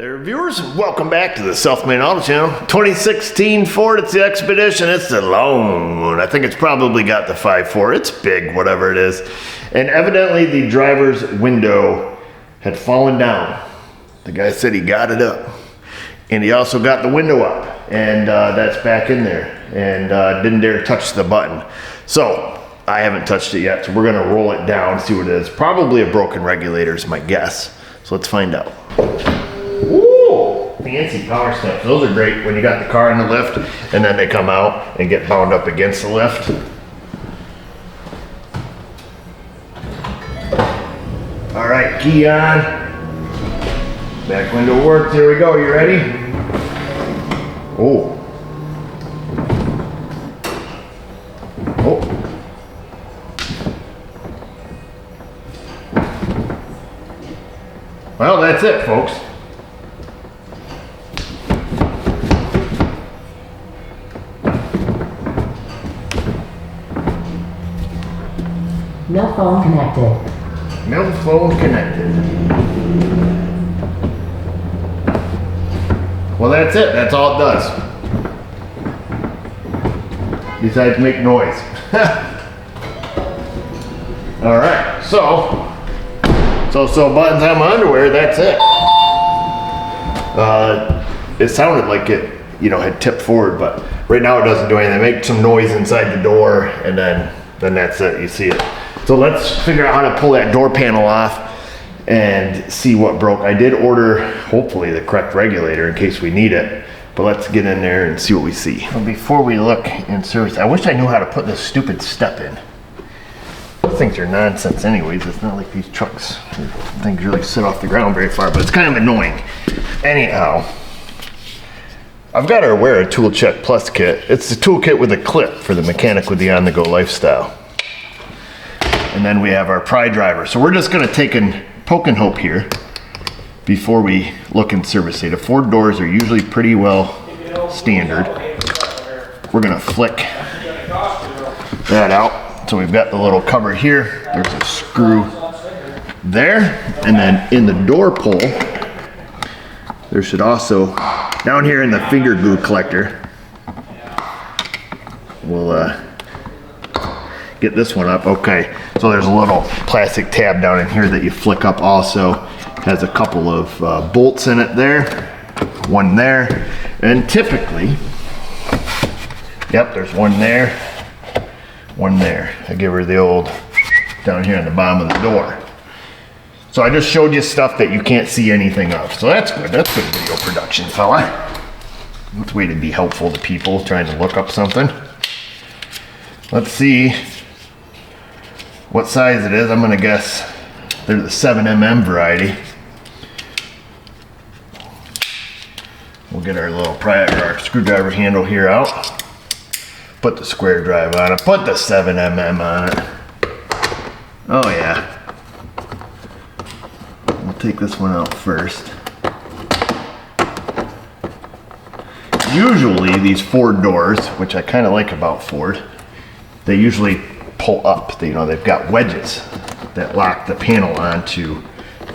there, viewers, and welcome back to the Self-Made Auto Channel. 2016 Ford, it's the Expedition. It's the long one. I think it's probably got the 5.4. It's big, whatever it is. And evidently the driver's window had fallen down. The guy said he got it up. And he also got the window up. And that's back in there. And didn't dare touch the button. So, I haven't touched it yet. So we're going to roll it down, see what it is. Probably a broken regulator is my guess. So let's find out. Ooh, fancy power steps. Those are great when you got the car in the lift and then they come out and get bound up against the lift. All right, key on. Back window works. Here we go. You ready? Oh. Oh. Well, that's it, folks. No phone connected. No phone connected. Well, that's it. That's all it does. Besides make noise. All right, so buttons on my underwear, that's it. It sounded like it, had tipped forward, but right now it doesn't do anything. They make some noise inside the door, and then that's it, you see it. So let's figure out how to pull that door panel off and see what broke. I did order, hopefully, the correct regulator in case we need it, but let's get in there and see what we see. Well, before we look in service, I wish I knew how to put this stupid step in. Those things are nonsense anyways. It's not like these trucks, things really sit off the ground very far, but it's kind of annoying. Anyhow, I've got her wear a Tool Check Plus kit. It's the tool kit with a clip for the mechanic with the on-the-go lifestyle. And then we have our pry driver. So we're just gonna take a poke and hope here before we look in service data. Ford doors are usually pretty well standard. We're gonna flick that out. So we've got the little cover here. There's a screw there. And then in the door pull, there should also, down here in the finger glue collector, we'll get this one up. Okay, so there's a little plastic tab down in here that you flick up also. Has a couple of bolts in it there, one there, and typically, yep, there's one there, one there. I give her the old down here on the bottom of the door. So I just showed you stuff that you can't see anything of. So that's good. That's good video production, fella. That's a way to be helpful to people trying to look up something. Let's see what size it is. I'm gonna guess they're the 7mm variety. We'll get our little our screwdriver handle here out. Put the square drive on it. Put the 7mm on it. Oh yeah. We'll take this one out first. Usually these Ford doors, which I kind of like about Ford, they usually pull up. They've got wedges that lock the panel onto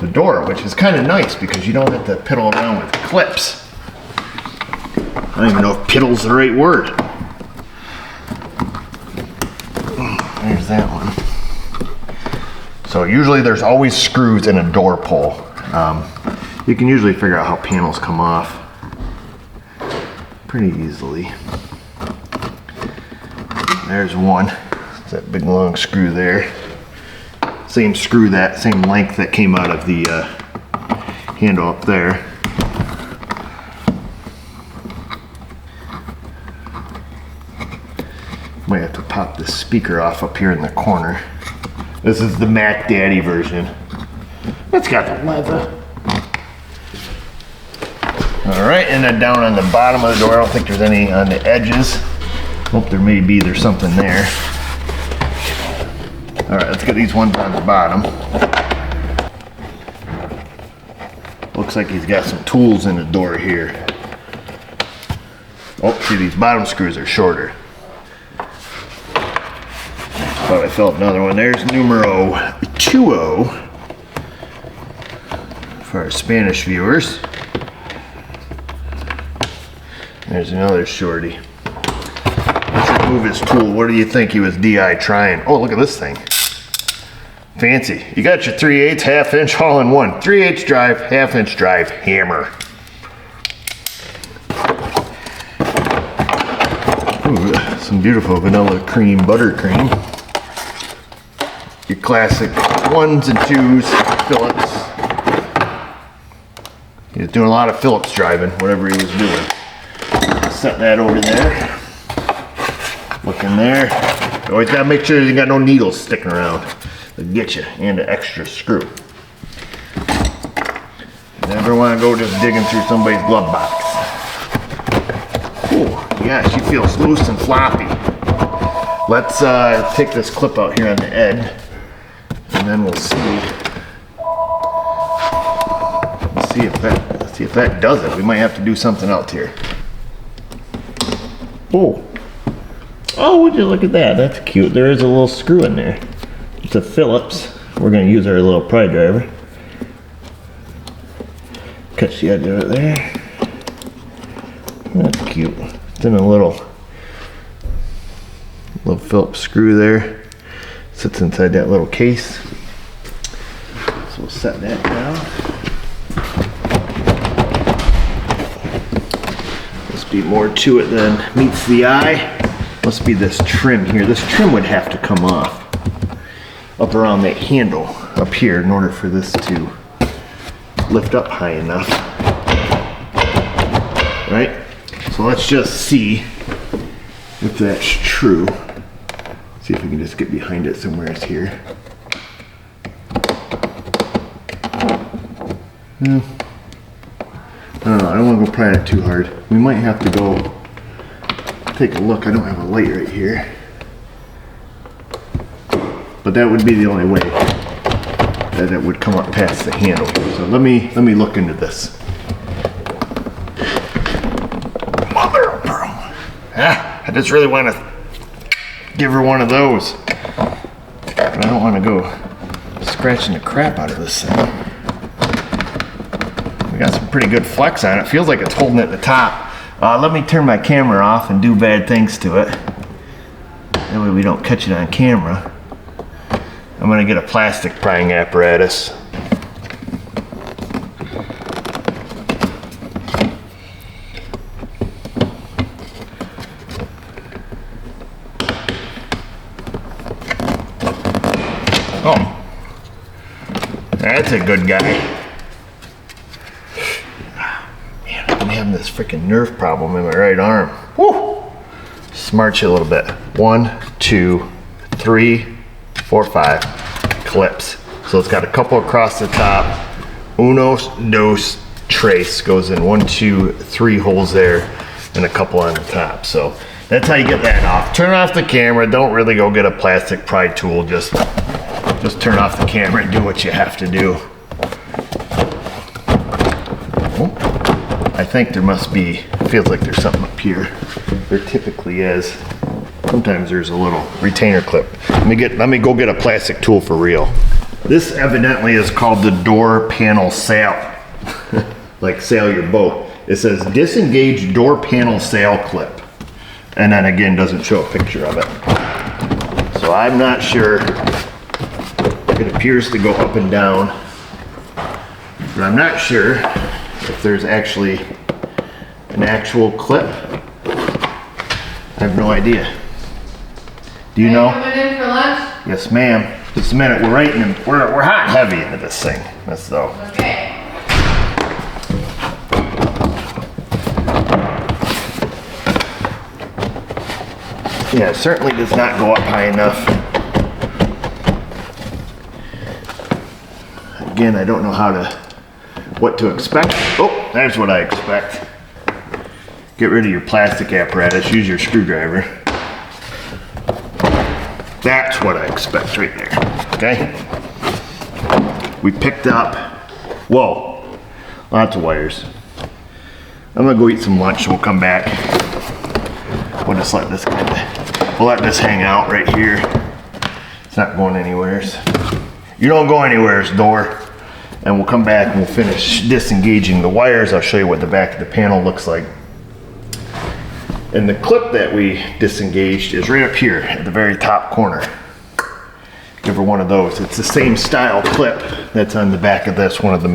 the door, which is kind of nice because you don't have to piddle around with clips. I don't even know if piddle's the right word. There's that one. So usually there's always screws in a door pull. You can usually figure out how panels come off pretty easily. There's one. It's that big long screw there. Same screw, that same length that came out of the handle up there. Might have to pop this speaker off up here in the corner. This is the Mac Daddy version. It's got the leather. All right, and then down on the bottom of the door, I don't think there's any on the edges. Hope there may be, there's something there. All right, let's get these ones on the bottom. Looks like he's got some tools in the door here. Oh, see, these bottom screws are shorter. Thought I felt another one. There's numero 20 for our Spanish viewers. There's another shorty. Let's remove his tool. What do you think he was DI trying? Oh, look at this thing. Fancy. You got your 3/8 1/2" all in one. 3/8 drive, 1/2" drive, hammer. Ooh, some beautiful vanilla cream, buttercream. Your classic 1s and 2s, Phillips. He was doing a lot of Phillips driving, whatever he was doing. Set that over there. Look in there. You always gotta make sure you got no needles sticking around. They'll get you, and an extra screw. Never wanna go just digging through somebody's glove box. Ooh, yeah, she feels loose and floppy. Let's take this clip out here on the end, and then we'll see. Let's see if that does it. We might have to do something else here. Oh. Oh, would you look at that? That's cute. There is a little screw in there. It's a Phillips. We're going to use our little pry driver. Cut the edge of it there. That's cute. It's in a little Phillips screw there. Sits inside that little case. So we'll set that down. Must be more to it than meets the eye. Must be this trim here. This trim would have to come off up around that handle up here in order for this to lift up high enough. Right? So let's just see if that's true. See if we can just get behind it somewhere here. I don't know, I don't want to go prying it too hard. We might have to go take a look. I don't have a light right here. But that would be the only way that it would come up past the handle. So let me look into this. Mother of pearl. I just really want to give her one of those. But I don't want to go scratching the crap out of this thing. We got some pretty good flex on it. Feels like it's holding at the top. Let me turn my camera off and do bad things to it. That way we don't catch it on camera. I'm gonna get a plastic prying apparatus. Oh, that's a good guy. Man, I've been having this freaking nerve problem in my right arm. Woo! Smart you a little bit. 1, 2, 3, 4, 5 clips. So it's got a couple across the top. Uno, dos, tres goes in 1, 2, 3 holes there, and a couple on the top. So that's how you get that off. Turn off the camera. Don't really go get a plastic pry tool. Just turn off the camera and do what you have to do. Oh, I think there must be, feels like there's something up here. There typically is. Sometimes there's a little retainer clip. Let me go get a plastic tool for real. This evidently is called the door panel sail. Like sail your boat. It says disengage door panel sail clip. And then again, doesn't show a picture of it. So I'm not sure. It appears to go up and down. But I'm not sure if there's actually an actual clip. I have no idea. Do you know? Coming in for lunch? Yes, ma'am. Just a minute. We're right in. We're hot and heavy into this thing. That's though. Okay. Yeah, it certainly does not go up high enough. Again, I don't know what to expect. Oh, there's what I expect. Get rid of your plastic apparatus. Use your screwdriver. That's what I expect right there, okay? We picked up, whoa, lots of wires. I'm gonna go eat some lunch and we'll come back. We'll just let this we'll let this hang out right here. It's not going anywhere. You don't go anywhere, door. And we'll come back and we'll finish disengaging the wires. I'll show you what the back of the panel looks like. And the clip that we disengaged is right up here at the very top corner. Give her one of those. It's the same style clip that's on the back of this, one of those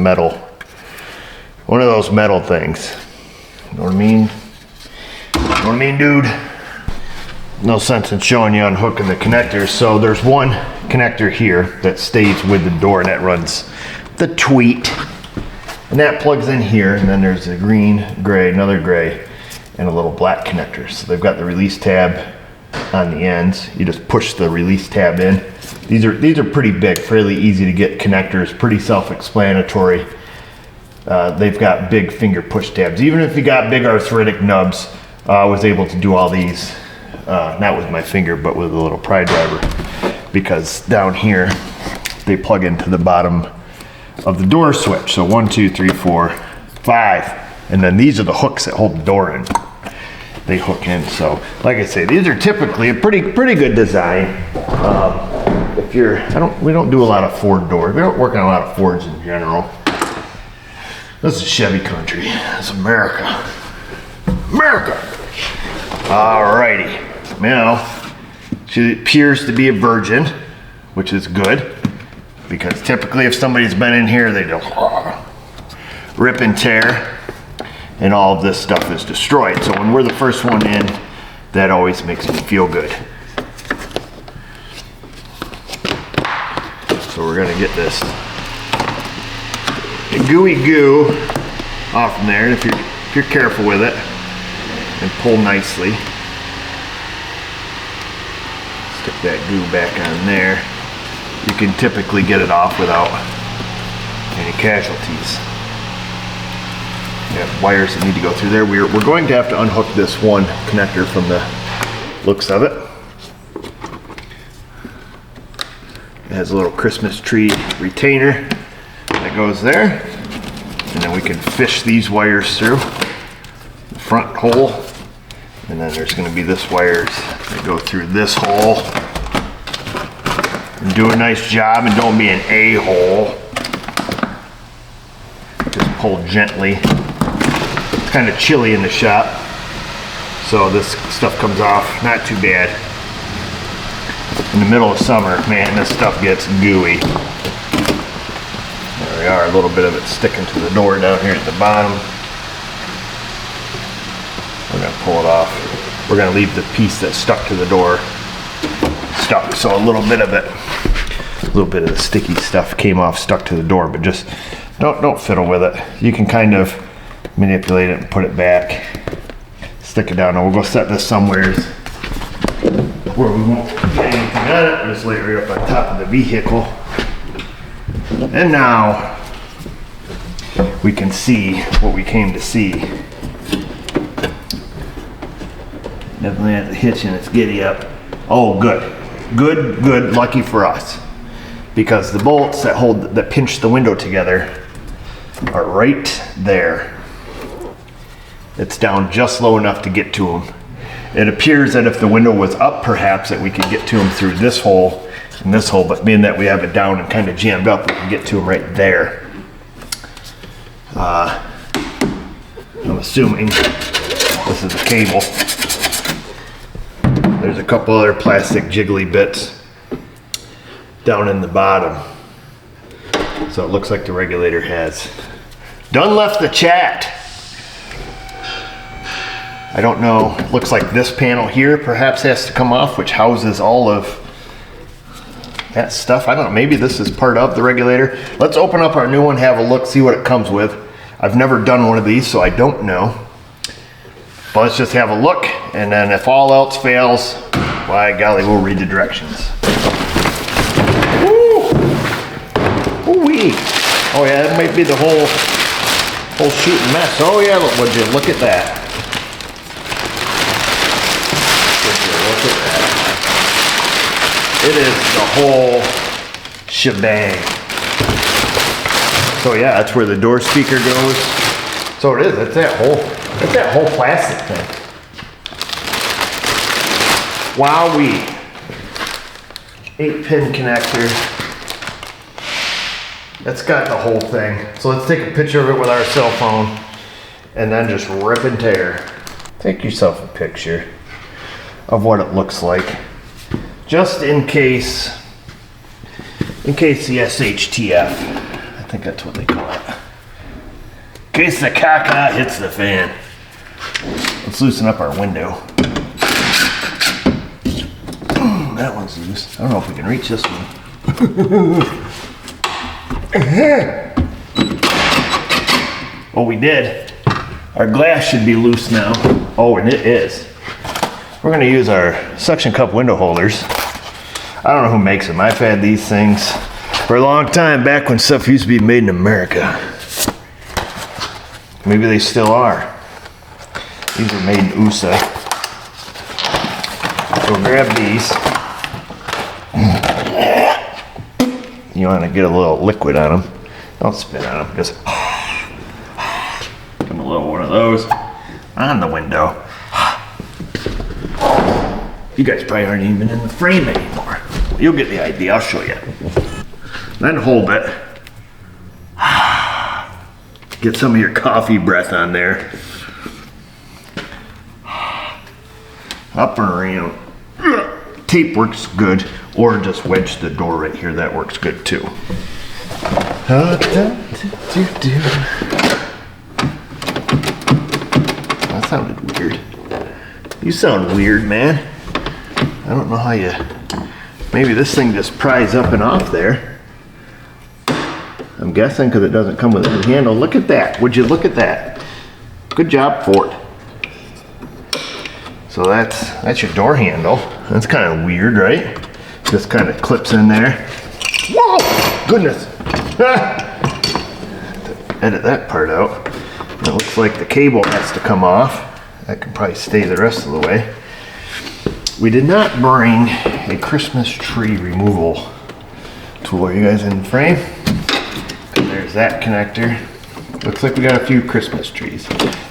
metal things. You know what I mean? You know what I mean, dude? No sense in showing you unhooking the connectors. So there's one connector here that stays with the door, and that runs the tweet. And that plugs in here, and then there's a green, gray, another gray, and a little black connector. So they've got the release tab on the ends. You just push the release tab in. These are pretty big, fairly easy to get connectors, pretty self-explanatory. They've got big finger push tabs. Even if you got big arthritic nubs, I was able to do all these, not with my finger, but with a little pry driver, because down here, they plug into the bottom of the door switch. So 1, 2, 3, 4, 5. And then these are the hooks that hold the door in. They hook in. So like I say, these are typically a pretty good design. We don't do a lot of Ford doors. We don't work on a lot of Fords in general. This is Chevy country. It's America. America. Alrighty. Now, she appears to be a virgin, which is good, because typically if somebody's been in here, they just rip and tear, and all of this stuff is destroyed. So when we're the first one in, that always makes me feel good. So we're gonna get this gooey goo off from there, and if you're careful with it and pull nicely, stick that goo back on there. You can typically get it off without any casualties. You have wires that need to go through there. We're going to have to unhook this one connector from the looks of it. It has a little Christmas tree retainer that goes there, and then we can fish these wires through the front hole, and then there's going to be this wires that go through this hole. And do a nice job and don't be an a-hole. Just pull gently. It's kind of chilly in the shop, so this stuff comes off not too bad. In the middle of summer, man, this stuff gets gooey. There we are, a little bit of it sticking to the door down here at the bottom. We're gonna pull it off. We're gonna leave the piece that's stuck to the door stuck. So a little bit of the sticky stuff came off, stuck to the door, but just don't fiddle with it. You can kind of manipulate it and put it back, stick it down, and we'll go set this somewhere where we won't get anything on it. We'll just lay it right up on top of the vehicle. And now we can see what we came to see. Definitely has a hitch in its giddy up. Oh, good, lucky for us, because the bolts that pinch the window together are right there. It's down just low enough to get to them. It appears that if the window was up, perhaps that we could get to them through this hole and this hole, but being that we have it down and kind of jammed up, we can get to them right there. I'm assuming this is a cable. There's a couple other plastic jiggly bits down in the bottom. So it looks like the regulator has done left the chat. I don't know, looks like this panel here perhaps has to come off, which houses all of that stuff. I don't know, maybe this is part of the regulator. Let's open up our new one, have a look, see what it comes with. I've never done one of these, so I don't know. But let's just have a look, and then if all else fails, by golly, we'll read the directions. Woo! Ooh-wee. Oh yeah, that might be the whole shooting mess. Oh yeah, would you look at that. Look at that. It is the whole shebang. So yeah, that's where the door speaker goes. So it is, that's that whole plastic thing. Wowee. 8-pin connector. That's got the whole thing. So let's take a picture of it with our cell phone and then just rip and tear. take yourself a picture of what it looks like, just in case the SHTF, I think that's what they call it, in case the caca hits the fan. Let's loosen up our window. That one's loose. I don't know if we can reach this one. Oh, we did. Our glass should be loose now. Oh, and it is. We're gonna use our suction cup window holders. I don't know who makes them. I've had these things for a long time, back when stuff used to be made in America. Maybe they still are. These are made in USA. So grab these. You want to get a little liquid on them. Don't spit on them. Just give them a little one of those on the window. You guys probably aren't even in the frame anymore. You'll get the idea. I'll show you. Then hold it. Get some of your coffee breath on there. Up and around. Tape works good, or just wedge the door right here. That works good too. That sounded weird. You sound weird, man. I don't know how you... Maybe this thing just pries up and off there. I'm guessing because it doesn't come with any handle. Look at that. Would you look at that? Good job, Ford. So that's your door handle. That's kind of weird, right? Just kind of clips in there. Whoa! Goodness! Edit that part out. It looks like the cable has to come off. That can probably stay the rest of the way. We did not bring a Christmas tree removal tool. Are you guys in the frame? There's that connector. Looks like we got a few Christmas trees.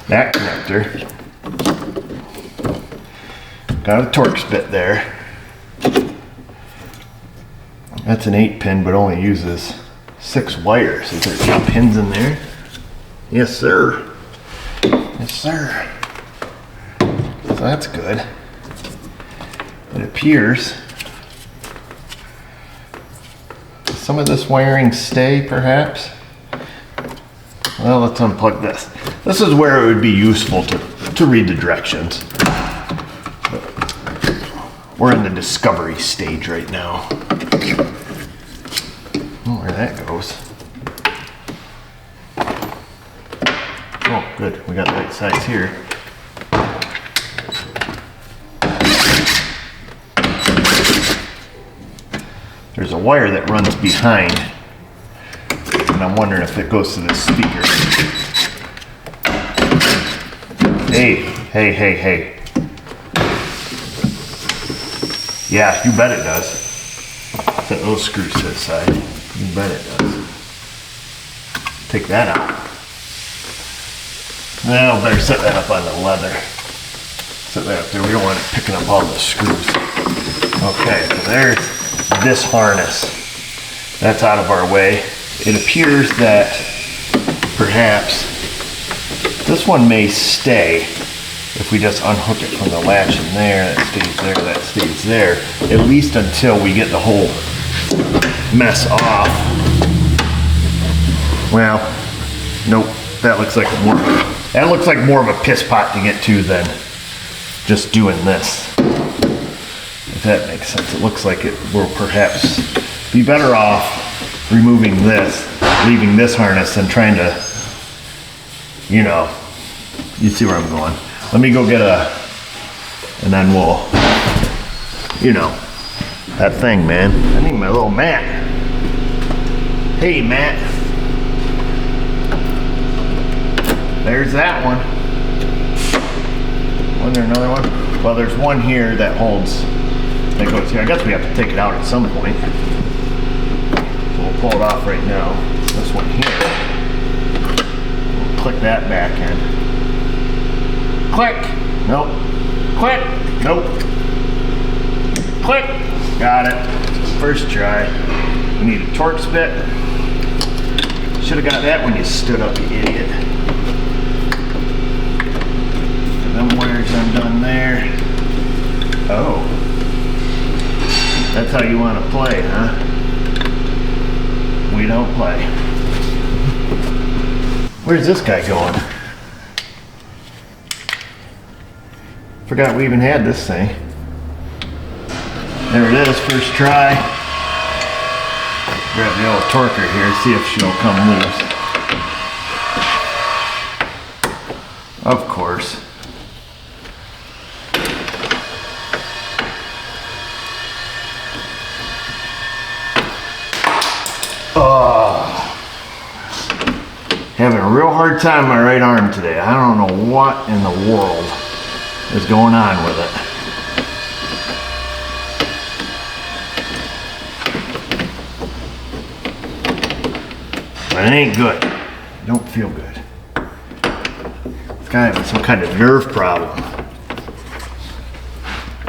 That connector. Got a Torx bit there. That's an 8-pin, but only uses 6 wires. Is there 8 pins in there? Yes, sir. Yes, sir. So that's good. It appears some of this wiring stay, perhaps. Well, let's unplug this. This is where it would be useful to read the directions. We're in the discovery stage right now. Oh, where that goes. Oh, good. We got the right size here. There's a wire that runs behind, and I'm wondering if it goes to this speaker. Hey. Yeah, you bet it does. Set those screws to the side. You bet it does. Take that out. Now, better set that up on the leather. Set that up there. We don't want it picking up all the screws. Okay, so there's this harness. That's out of our way. It appears that perhaps this one may stay if we just unhook it from the latch in there. That stays there, that stays there, at least until we get the whole mess off. Well, nope, that looks like more of a piss pot to get to than just doing this. If that makes sense. It looks like it will perhaps be better off removing this, leaving this harness, than trying to, you know, you see where I'm going. Let me go get and then we'll, you know, that thing, man. I need my little mat. Hey, Matt. There's that one. Wasn't there another one? Well, there's one here that holds, that goes here. I guess we have to take it out at some point. So we'll pull it off right now. This one here. We'll click that back in. Click. Nope. Click. Nope. Click. Got it. First try. We need a Torx bit. Should have got that when you stood up, you idiot. And them wires how you want to play, huh? We don't play. Where's this guy going? Forgot we even had this thing. There it is, first try. Grab the old torquer here, see if she'll come loose. Of course. Having a real hard time with my right arm today. I don't know what in the world is going on with it. But it ain't good. It don't feel good. It's got some kind of nerve problem.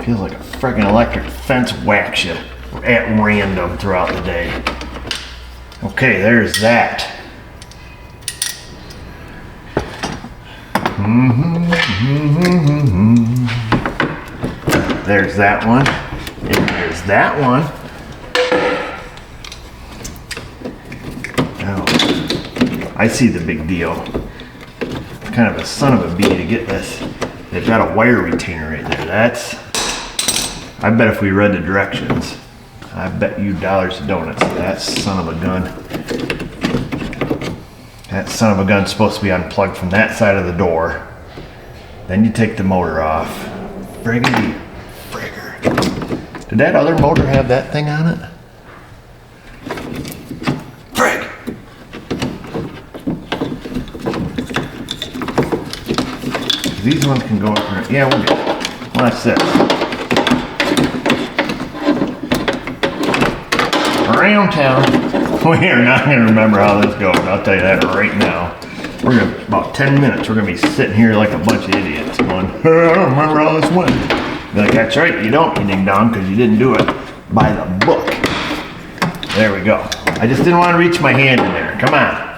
Feels like a freaking electric fence whacks you at random throughout the day. Okay, there's that. There's that one, and there's that one. Oh, I see the big deal. It's kind of a son of a bee to get this. They've got a wire retainer right there. That's, I bet if we read the directions, I bet you dollars to donuts that son of a gun. That son of a gun's supposed to be unplugged from that side of the door. Then you take the motor off. Friggity frigger. Did that other motor have that thing on it? Frig! These ones can go up there. Yeah, we'll get it. Watch this. Around town. We are not going to remember how this goes. I'll tell you that right now. We're going to, about 10 minutes, we're going to be sitting here like a bunch of idiots going, I don't remember how this went. Be like, that's right, you don't, you ding dong, because you didn't do it by the book. There we go. I just didn't want to reach my hand in there. Come on.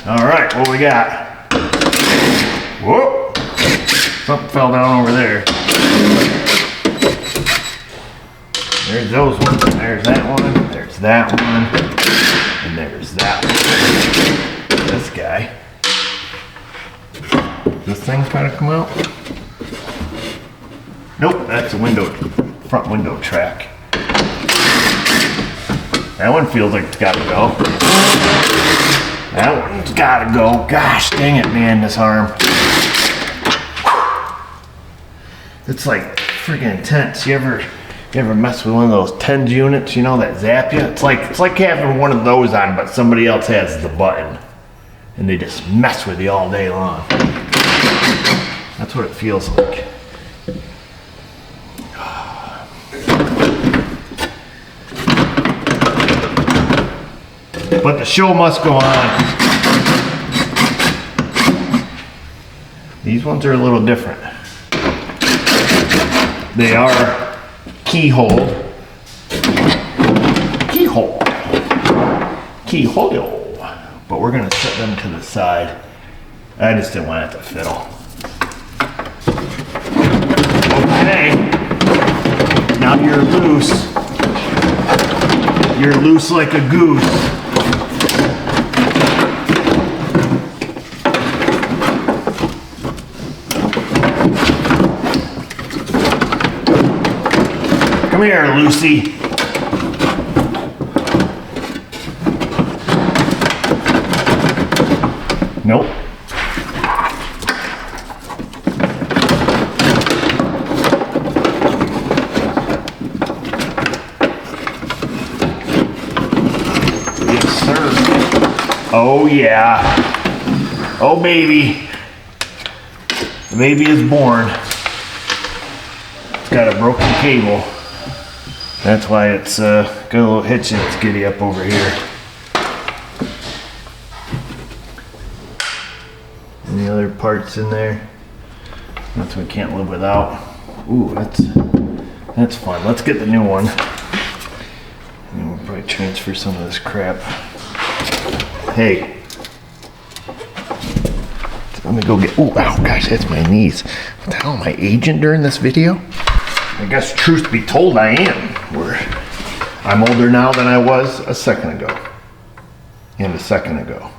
All right, what we got? Whoa! Something fell down over there. There's those ones, there's that one, there's that one, and there's that one. This guy. This thing trying to come out? Nope, that's a window, front window track. That one feels like it's gotta go. That one's gotta go. Gosh dang it, man, this arm. It's like freaking intense. You ever mess with one of those TENS units, you know, that zap you? It's like having one of those on, but somebody else has the button. And they just mess with you all day long. That's what it feels like. But the show must go on. These ones are a little different. They are keyhole, but we're gonna set them to the side. I just didn't want it to fiddle. Okay, now you're loose. You're loose like a goose. Come here, Lucy. Nope. Yes, sir. Oh, yeah. Oh, baby. The baby is born. It's got a broken cable. That's why it's got a little hitch in its giddy up over here. Any other parts in there? That's what we can't live without. Ooh, that's fun. Let's get the new one. And we'll probably transfer some of this crap. Hey, Let me go get, oh gosh, that's my knees. What the hell, am I aging during this video? I guess truth be told, I am. I'm older now than I was a second ago. And a second ago.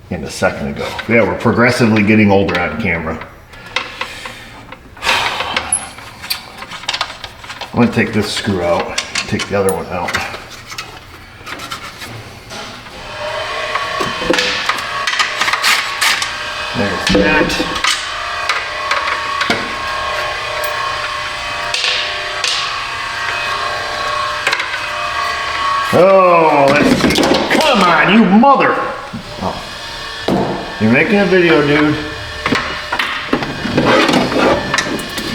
And a second ago. Yeah, we're progressively getting older on camera. I'm gonna take this screw out, take the other one out. There's that. Oh, let's see. Come on, you mother! Oh. You're making a video, dude.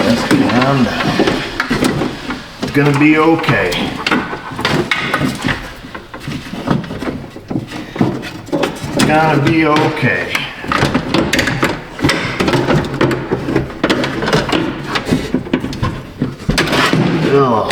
Just calm down. It's gonna be okay. It's gonna be okay. Ugh.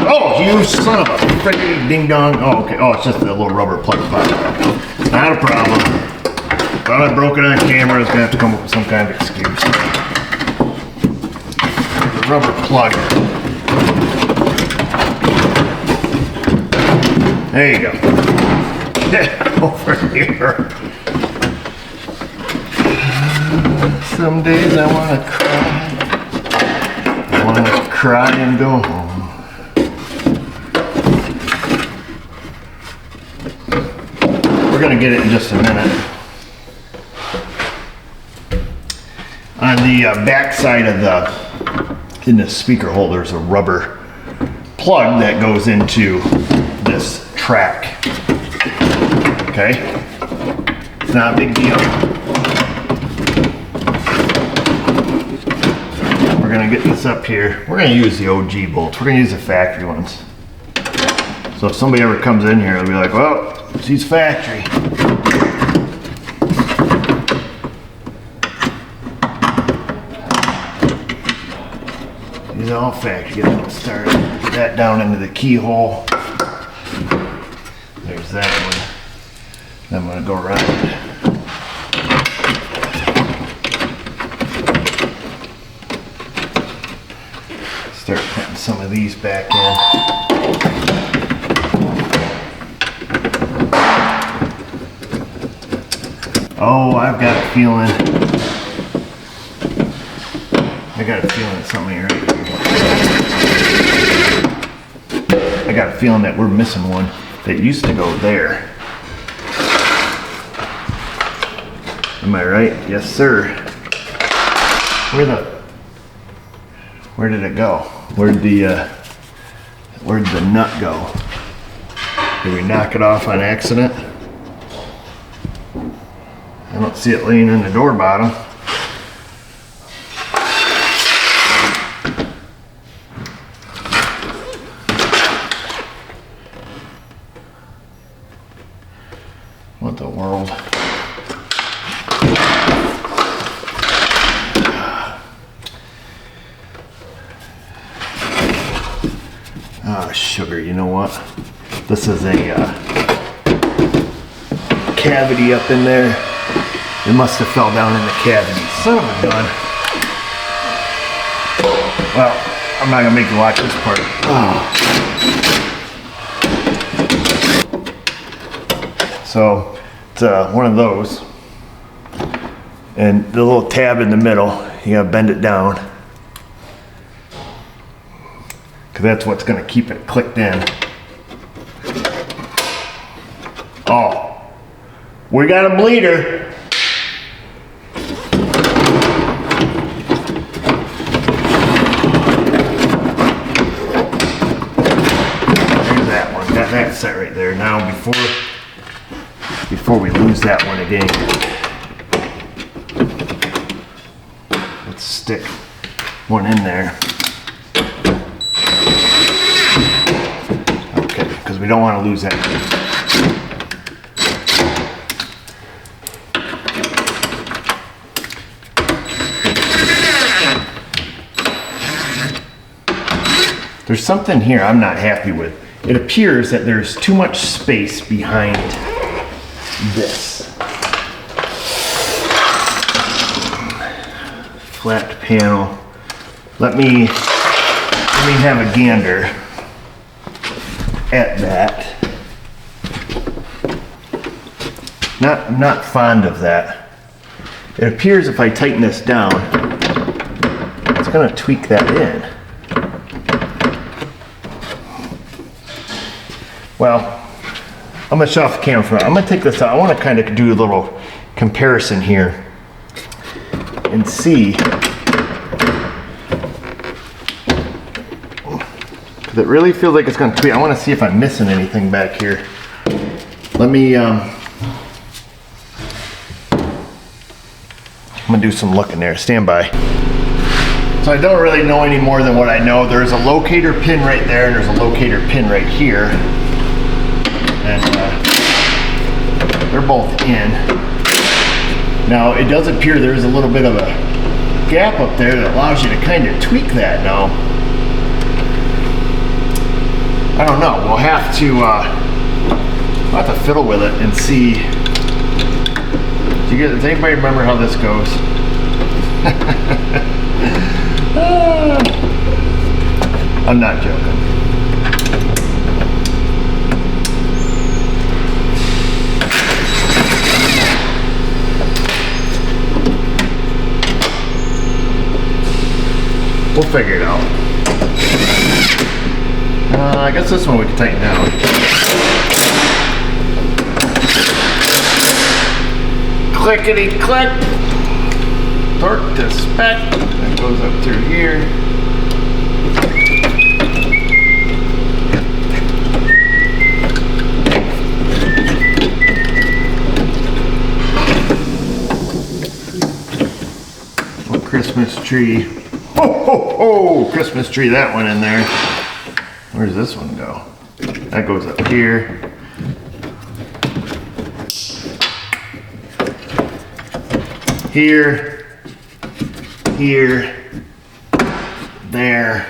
Oh, you son of a freaking ding dong. Oh, okay. Oh, it's just a little rubber plug pop. Not a problem. Thought I broke it on camera. I was gonna have to come up with some kind of excuse. The rubber plug. There you go. Over here. Some days I want to cry. I want to cry and go home. We're going to get it in just a minute. On the back side of in the speaker holder is a rubber plug that goes into this track. Okay? It's not a big deal. We're gonna get this up here. We're gonna use the OG bolts. We're gonna use the factory ones. So if somebody ever comes in here, they'll be like, well, she's factory. These are all factory. Get that started. Get that down into the keyhole. There's that one. I'm going to go around. Start putting some of these back in. Oh, I've got a feeling. I got a feeling something here. I got a feeling that we're missing one that used to go there. Am I right? Yes, sir. Where did it go? Where'd the nut go? Did we knock it off on accident? I don't see it laying in the door bottom. What the world? Oh, sugar, you know what? This is a cavity up in there. It must have fell down in the cavity. Son of a gun. Well, I'm not gonna make you watch this part. Oh. So, it's one of those. And the little tab in the middle, you gotta bend it down. Because that's what's gonna keep it clicked in. Oh. We got a bleeder. That set right there. Now before we lose that one again, let's stick one in there. Okay, because we don't want to lose that. There's something here I'm not happy with. It appears that there's too much space behind this. Flat panel. Let me have a gander at that. I'm not fond of that. It appears if I tighten this down, it's gonna tweak that in. Well, I'm gonna shut off the camera for a minute. I'm gonna take this out. I wanna kind of do a little comparison here and see. Because it really feels like it's gonna tweak. I wanna see if I'm missing anything back here. Let me, I'm gonna do some looking there. Stand by. So I don't really know any more than what I know. There's a locator pin right there, and there's a locator pin right here. And they're both in. Now it does appear there's a little bit of a gap up there that allows you to kind of tweak that now. I don't know. We'll have to fiddle with it and see. Does anybody remember how this goes? I'm not joking. We'll figure it out. I guess this one we can tighten down. Clickety click. Torque to spec. That goes up through here. Oh, Christmas tree. Ho ho ho! Christmas tree, that went in there. Where does this one go? That goes up here. Here. Here. There.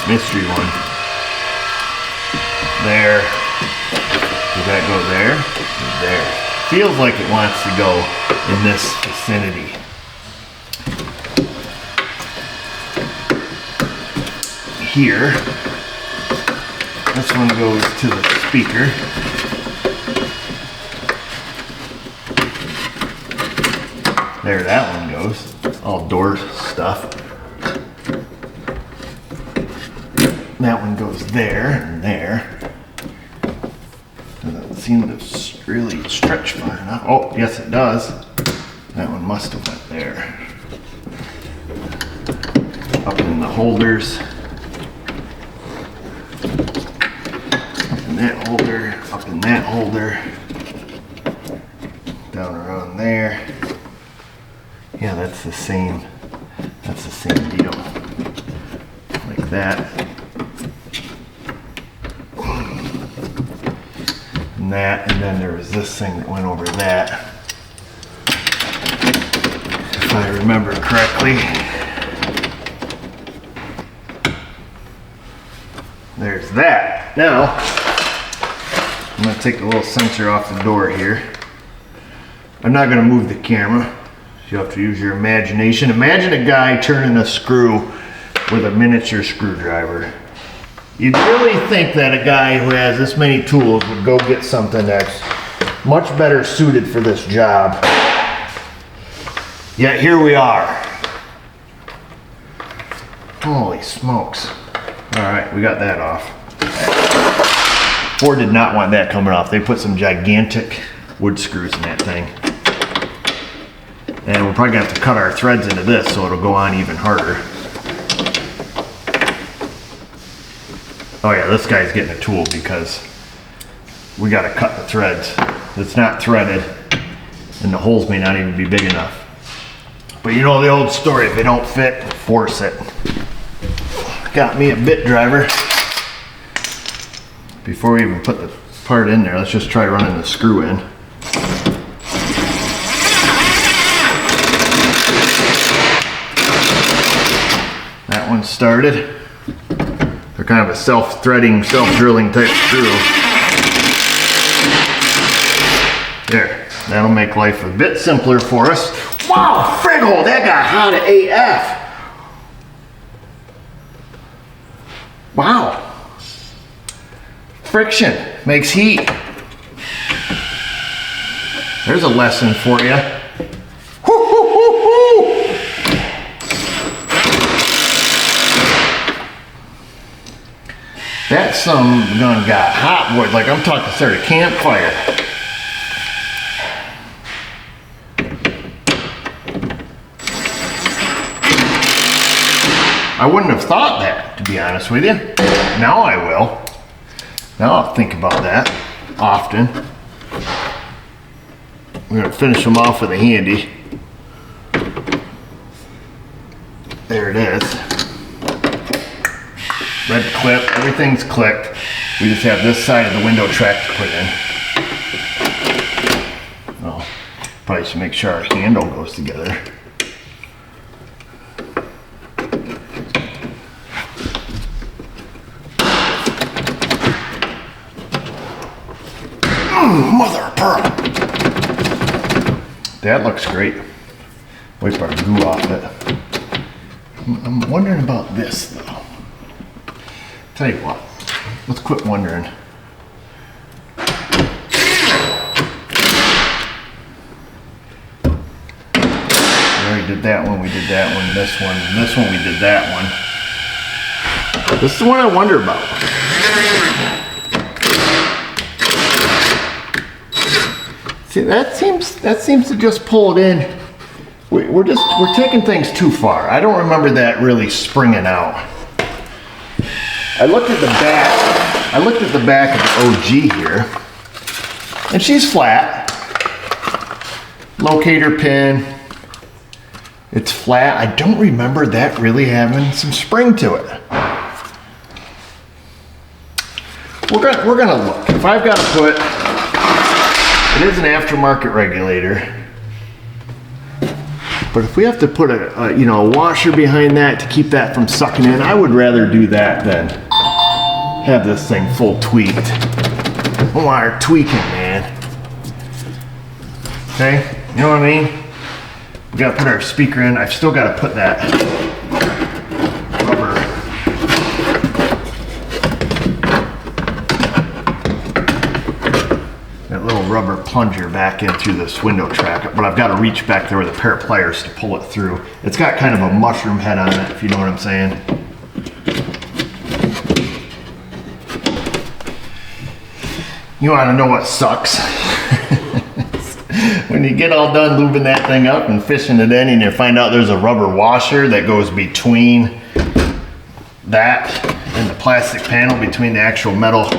Mystery one. There. Does that go there? There. Feels like it wants to go in this vicinity. Here. This one goes to the speaker. There that one goes. All door stuff. That one goes there and there. Doesn't seem to really stretch far enough. Oh, yes it does. That one must have went there. Up in the holders. That holder, up in that holder, down around there. Yeah, that's the same deal. Like that. And that, and then there was this thing that went over that. If I remember correctly. There's that. Now, I'm going to take the little sensor off the door here. I'm not going to move the camera. You'll have to use your imagination. Imagine a guy turning a screw with a miniature screwdriver. You'd really think that a guy who has this many tools would go get something that's much better suited for this job. Yet here we are. Holy smokes. All right, we got that off. Ford did not want that coming off. They put some gigantic wood screws in that thing. And we're probably gonna have to cut our threads into this so it'll go on even harder. Oh yeah, this guy's getting a tool because we gotta cut the threads. It's not threaded and the holes may not even be big enough. But you know the old story, if they don't fit, force it. Got me a bit driver. Before we even put the part in there, let's just try running the screw in. That one started. They're kind of a self-threading, self-drilling type screw. There, that'll make life a bit simpler for us. Wow, friggle, that got hot at AF. Wow. Friction makes heat. There's a lesson for you. That some gun got hot, boy. Like I'm talking, started a campfire. I wouldn't have thought that, to be honest with you. Now I will. Now I'll think about that often. We're gonna finish them off with a handy. There it is. Red clip, everything's clicked. We just have this side of the window track to put in. Oh, probably should make sure our handle goes together. Mother of pearl. That looks great. Wipe our goo off it. I'm wondering about this though. Tell you what, let's quit wondering. We already did that one, we did that one, this one, we did that one. This is the one I wonder about. See, that seems to just pull it in. We're taking things too far. I don't remember that really springing out. I looked at the back of the OG here, and she's flat. Locator pin. It's flat. I don't remember that really having some spring to it. We're gonna look. If I've got to put, it is an aftermarket regulator. But if we have to put a washer behind that to keep that from sucking in, I would rather do that than have this thing full tweaked. I don't want her tweaking, man. Okay, you know what I mean? We gotta put our speaker in. I've still gotta put that rubber. That little rubber plunger back in through this window track, but I've got to reach back there with a pair of pliers to pull it through. It's got kind of a mushroom head on it, if you know what I'm saying. You want to know what sucks? When you get all done lubing that thing up and fishing it in and you find out there's a rubber washer that goes between that and the plastic panel, between the actual metal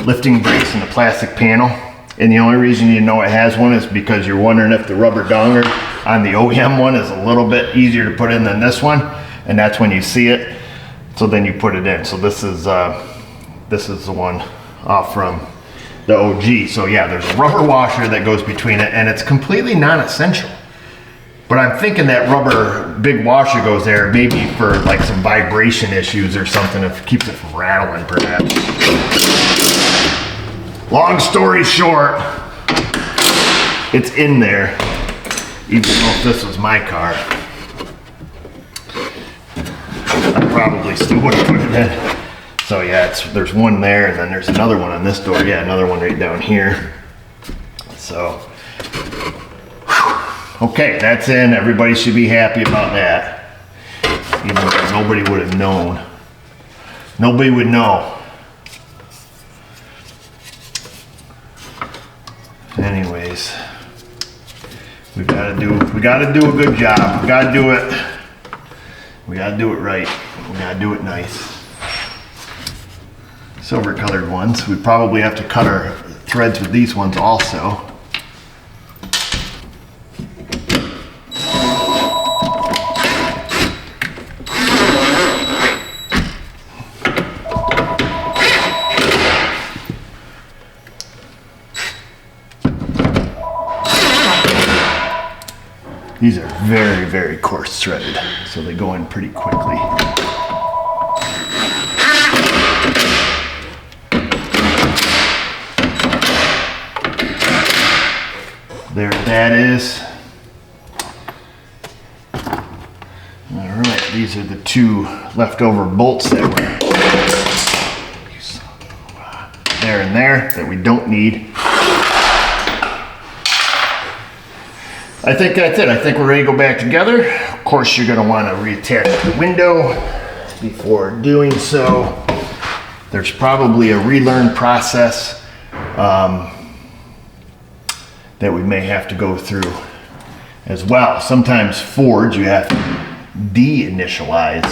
lifting brace and the plastic panel. And the only reason you know it has one is because you're wondering if the rubber donger on the OEM one is a little bit easier to put in than this one. And that's when you see it. So then you put it in. So this is the one off from the OG. So yeah, there's a rubber washer that goes between it, and it's completely non-essential. But I'm thinking that rubber big washer goes there maybe for like some vibration issues or something, if it keeps it from rattling perhaps. Long story short, it's in there, even though if this was my car, I probably still would have put it in. So yeah, there's one there, and then there's another one on this door. Yeah, another one right down here. So, okay, that's in. Everybody should be happy about that. Even though nobody would have known. Nobody would know. Anyways, we gotta do a good job. We gotta do it. We gotta do it right. We gotta do it nice. Silver colored ones. We probably have to cut our threads with these ones also. These are very, very coarse threaded, so they go in pretty quickly. There that is. All right, these are the two leftover bolts that were there and there that we don't need. I think that's it. I think we're ready to go back together. Of course, you're going to want to reattach the window before doing so. There's probably a relearn process that we may have to go through as well. Sometimes Fords, you have to de-initialize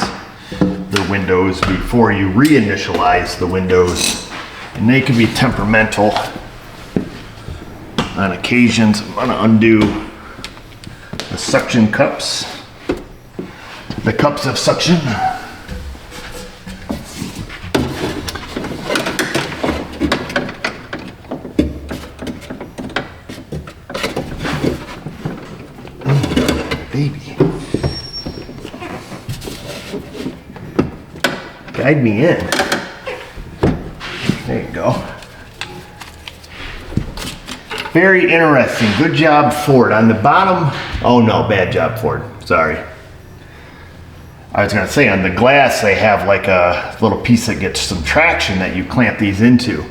the windows before you re-initialize the windows, and they can be temperamental on occasions. I'm going to undo the suction cups, the cups of suction. Baby. Guide me in. There you go. Very interesting. Good job, Ford. On the bottom, oh no, bad job, Ford. Sorry. I was gonna say on the glass, they have like a little piece that gets some traction that you clamp these into.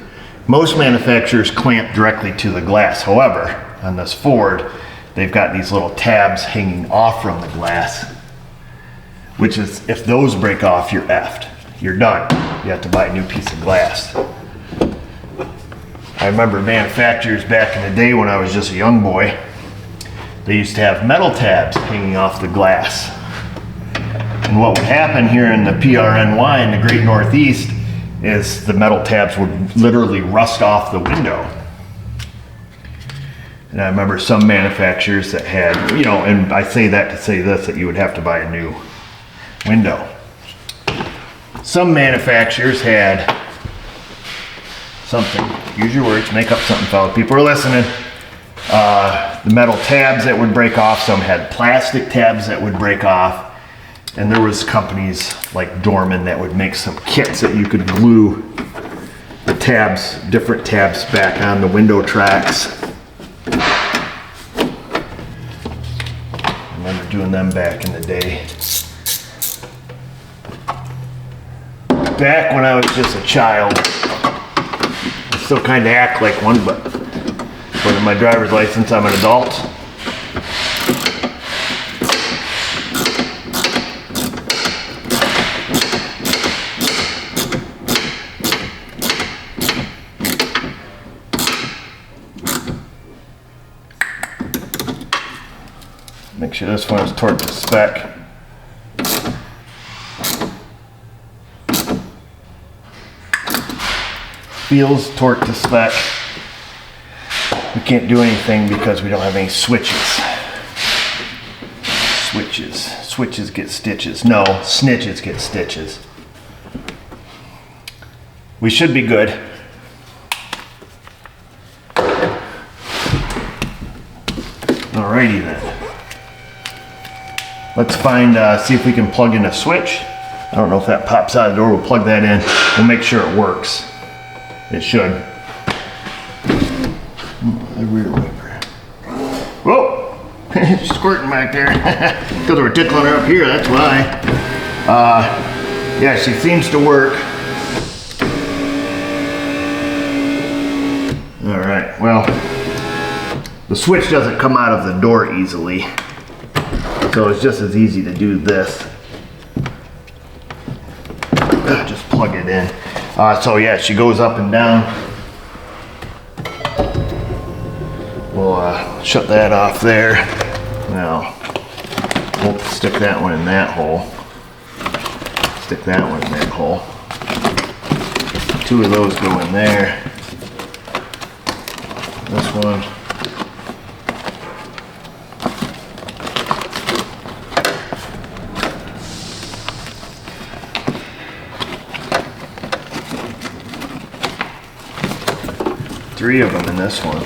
Most manufacturers clamp directly to the glass. However, on this Ford, they've got these little tabs hanging off from the glass, which is, if those break off, you're effed. You're done. You have to buy a new piece of glass. I remember manufacturers back in the day when I was just a young boy, they used to have metal tabs hanging off the glass. And what would happen here in the PRNY in the Great Northeast is the metal tabs would literally rust off the window. And I remember some manufacturers that had, you know, and I say that to say this, that you would have to buy a new window. Some manufacturers had something, use your words, make up something, fellas. People are listening. The metal tabs that would break off, some had plastic tabs that would break off. And there was companies like Dorman that would make some kits that you could glue the tabs, different tabs back on the window tracks. I remember doing them back in the day. Back when I was just a child, I still kind of act like one, but according to my driver's license, I'm an adult. Make sure this one is torqued to spec. Feels torqued to spec. We can't do anything because we don't have any switches. Switches get stitches. No, snitches get stitches. We should be good. Alrighty then. Let's find, see if we can plug in a switch. I don't know if that pops out of the door. We'll plug that in. We'll make sure it works. It should. The rear wiper. Whoa! Squirting back there. Because we're tickling her up here, that's why. Yeah, she seems to work. Alright, well, the switch doesn't come out of the door easily. So it's just as easy to do this. Just plug it in. So yeah, she goes up and down. We'll shut that off there. Now, we'll stick that one in that hole. Stick that one in that hole. Two of those go in there. This one. Three of them in this one.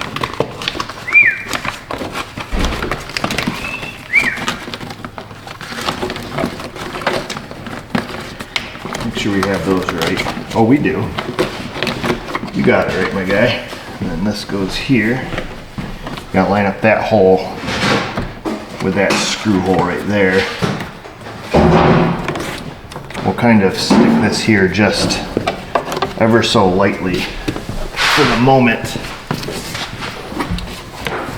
Make sure we have those right. Oh, we do. You got it right, my guy. And then this goes here. Gotta line up that hole with that screw hole right there. We'll kind of stick this here just ever so lightly for the moment.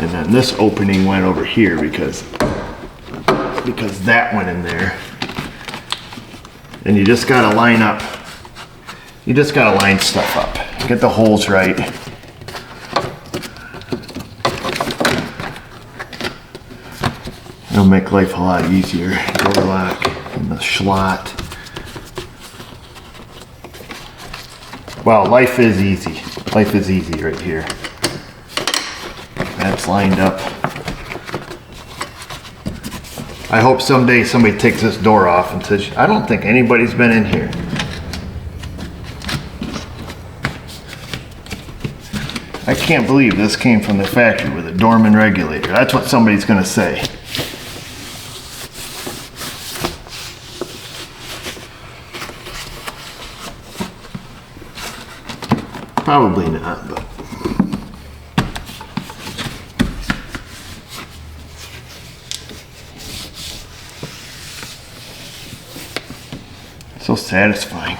And then this opening went over here because that went in there. And you just gotta line up, you just gotta line stuff up. Get the holes right. It'll make life a lot easier. Door lock and the schlot. Wow, life is easy. Life is easy right here. That's lined up. I hope someday somebody takes this door off and says, I don't think anybody's been in here. I can't believe this came from the factory with a Dorman regulator. That's what somebody's gonna say. Probably not, but. So satisfying.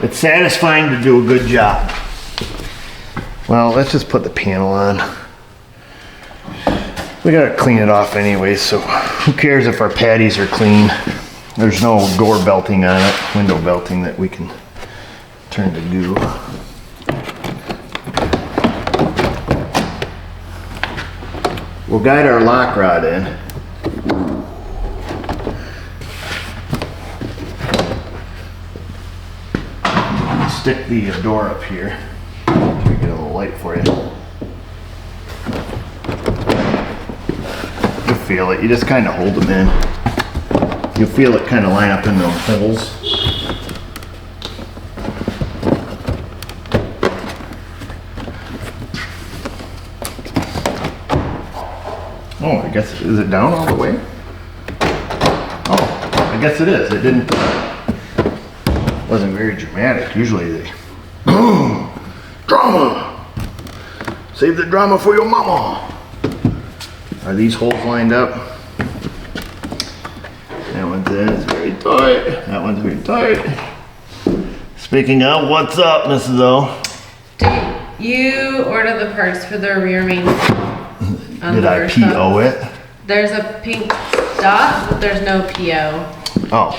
It's satisfying to do a good job. Well, let's just put the panel on. We gotta clean it off anyway, so who cares if our patties are clean? There's no door belting on it, window belting that we can turn to goo. We'll guide our lock rod in. Stick the door up here. Let me get a little light for you. You'll feel it. You just kind of hold them in. You'll feel it kind of line up in those holes. Oh, I guess, is it down all the way? Oh, I guess it is. It wasn't very dramatic. Usually they, drama! Save the drama for your mama! Are these holes lined up? That one's in, it's very tight. That one's very tight. Speaking of, what's up, Mrs. O? Did you order the parts for the rear main? Did I PO it? There's a pink dot, but there's no PO. Oh,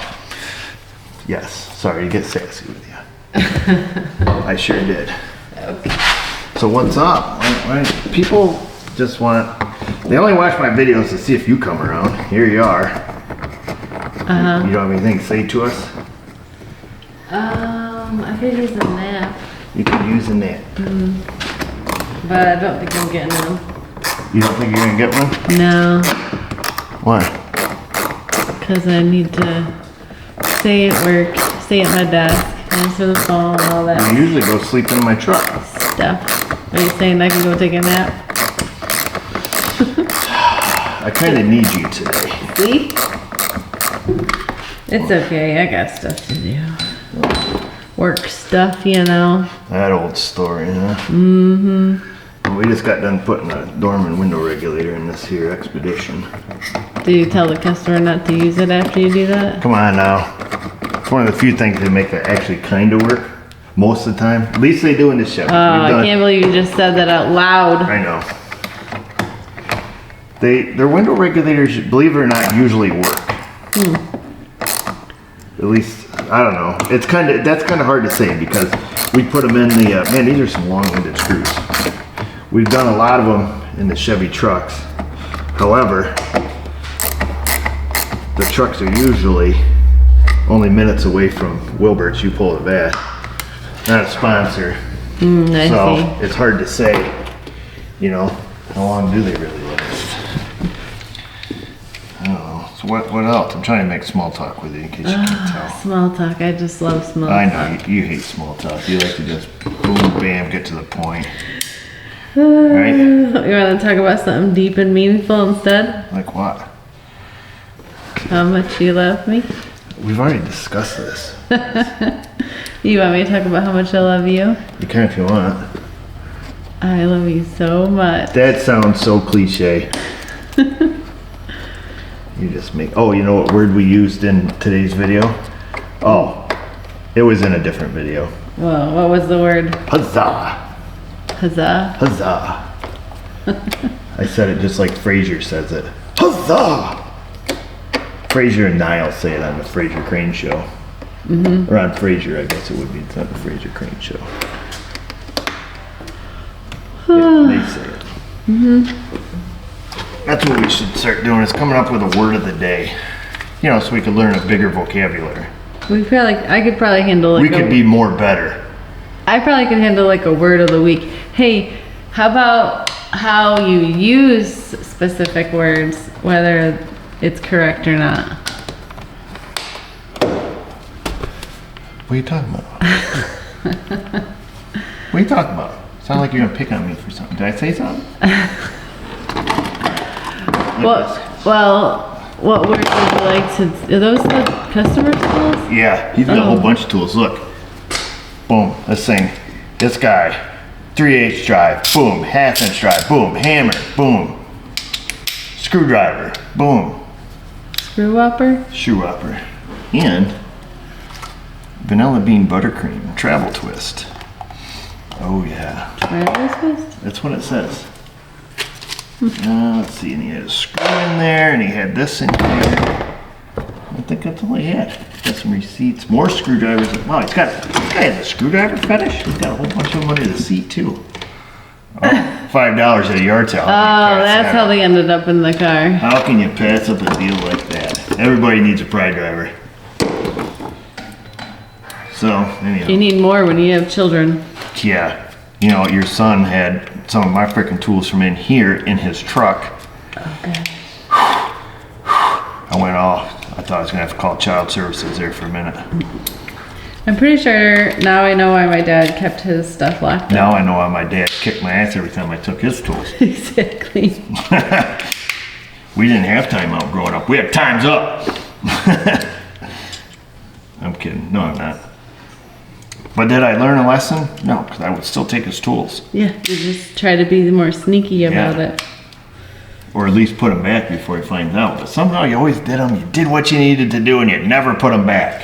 yes. Sorry to get sassy with you. I sure did. Okay. So what's up? People just want, they only watch my videos to see if you come around. Here you are. Uh-huh. You don't have anything to say to us? I could use a nap. You could use a nap. But I don't think I'm getting one. You don't think you're gonna get one? No. Why? Because I need to stay at work, stay at my desk, answer the phone, and all that I usually go sleep in my truck. stuff. Are you saying I can go take a nap? I kind of need you today. See? It's okay, I got stuff to do. Work stuff, you know. That old story, huh? Mm-hmm. We just got done putting a Dorman window regulator in this here Expedition. Do you tell the customer not to use it after you do that? Come on now. It's one of the few things that make it actually kind of work. Most of the time. At least they do in the Chevy. Oh, I can't believe you just said that out loud. I know. Their window regulators, believe it or not, usually work. At least, I don't know. That's kind of hard to say because we put them in the, man, these are some long-winded screws. We've done a lot of them in the Chevy trucks. However, the trucks are usually only minutes away from Wilbert's. You pull the bath. Not a sponsor. I So see. it's hard to say, you know, how long do they really last? I don't know. So what else? I'm trying to make small talk with you in case you can't tell. Small talk, I just love small I talk. know, you hate small talk. You like to just boom, bam, get to the point. Right? You want to talk about something deep and meaningful instead? Like what? How much you love me? We've already discussed this. You want me to talk about how much I love you? You can if you want. I love you so much. That sounds so cliche. You just make, oh, you know what word we used in today's video? Oh, it was in a different video. Whoa, what was the word? Huzzah. Huzzah? Huzzah. I said it just like Frasier says it. Huzzah. Frasier and Niall say it on the Frasier Crane Show. Or on Frasier, I guess it would be. It's not the Frasier Crane Show. They say it. That's what we should start doing, is coming up with a word of the day. You know, so we could learn a bigger vocabulary. I could probably handle like We could be more better. I probably could handle like a word of the week. Hey, how about how you use specific words, whether it's correct or not? What are you talking about? What are you talking about? Sound like you're gonna pick on me for something. Did I say something? Well, what words would you like to? Are those the customer tools? Yeah, he's got a whole bunch of tools. Look. Boom. This thing. This guy. 3/8 drive. Boom. 1/2 inch drive. Boom. Hammer. Boom. Screwdriver. Boom. Screw whopper? Shoe whopper. And vanilla bean buttercream travel twist. Oh yeah. Travel twist? That's what it says. Let's see, and he had a screw in there, and he had this in here. I think that's all he had. Got some receipts, more screwdrivers. Wow, this guy has a screwdriver fetish. He's got a whole bunch of them under the seat too. Oh, $5 at a yard sale. Oh, that's how they ended up in the car. How can you pass up a deal like that? Everybody needs a pry driver. So, anyhow. You need more when you have children. Yeah, you know, your son had some of my freaking tools from in here in his truck. Okay. I went off. I thought I was gonna have to call child services there for a minute. I'm pretty sure now I know why my dad kept his stuff locked up. Now I know why my dad kicked my ass every time I took his tools. Exactly. We didn't have time out growing up. We had time's up. I'm kidding. No, I'm not. But did I learn a lesson? No, because I would still take his tools. Yeah, you just try to be more sneaky about it. Or at least put them back before he finds out. But somehow you always did them. You did what you needed to do and you never put them back.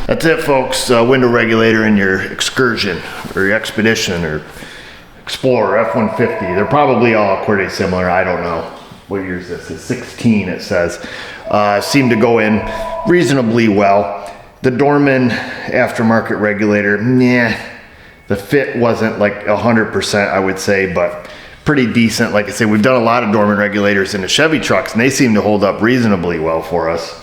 That's it, folks. Window regulator in your excursion or your expedition or Explorer F-150. They're probably all pretty similar. I don't know. What year is this? It's 16, it says. Seem to go in reasonably well. The Dorman aftermarket regulator, nah. The fit wasn't like 100%, I would say, but pretty decent. Like I say, we've done a lot of Dorman regulators in the Chevy trucks, and they seem to hold up reasonably well for us.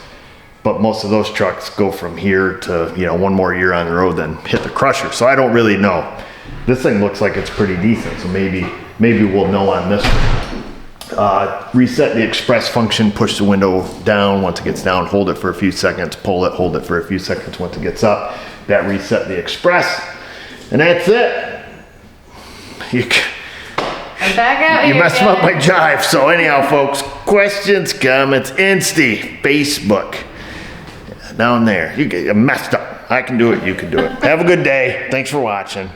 But most of those trucks go from here to, you know, one more year on the road, then hit the crusher. So I don't really know. This thing looks like it's pretty decent, so maybe we'll know on this one. Reset the express function, push the window down. Once it gets down, hold it for a few seconds, pull it, hold it for a few seconds. Once it gets up, that reset the express. And that's it. I'm back out You here. messed up my jive. So anyhow, folks, questions, comments, Insta, Facebook. Down there. You messed up. I can do it. You can do it. Have a good day. Thanks for watching.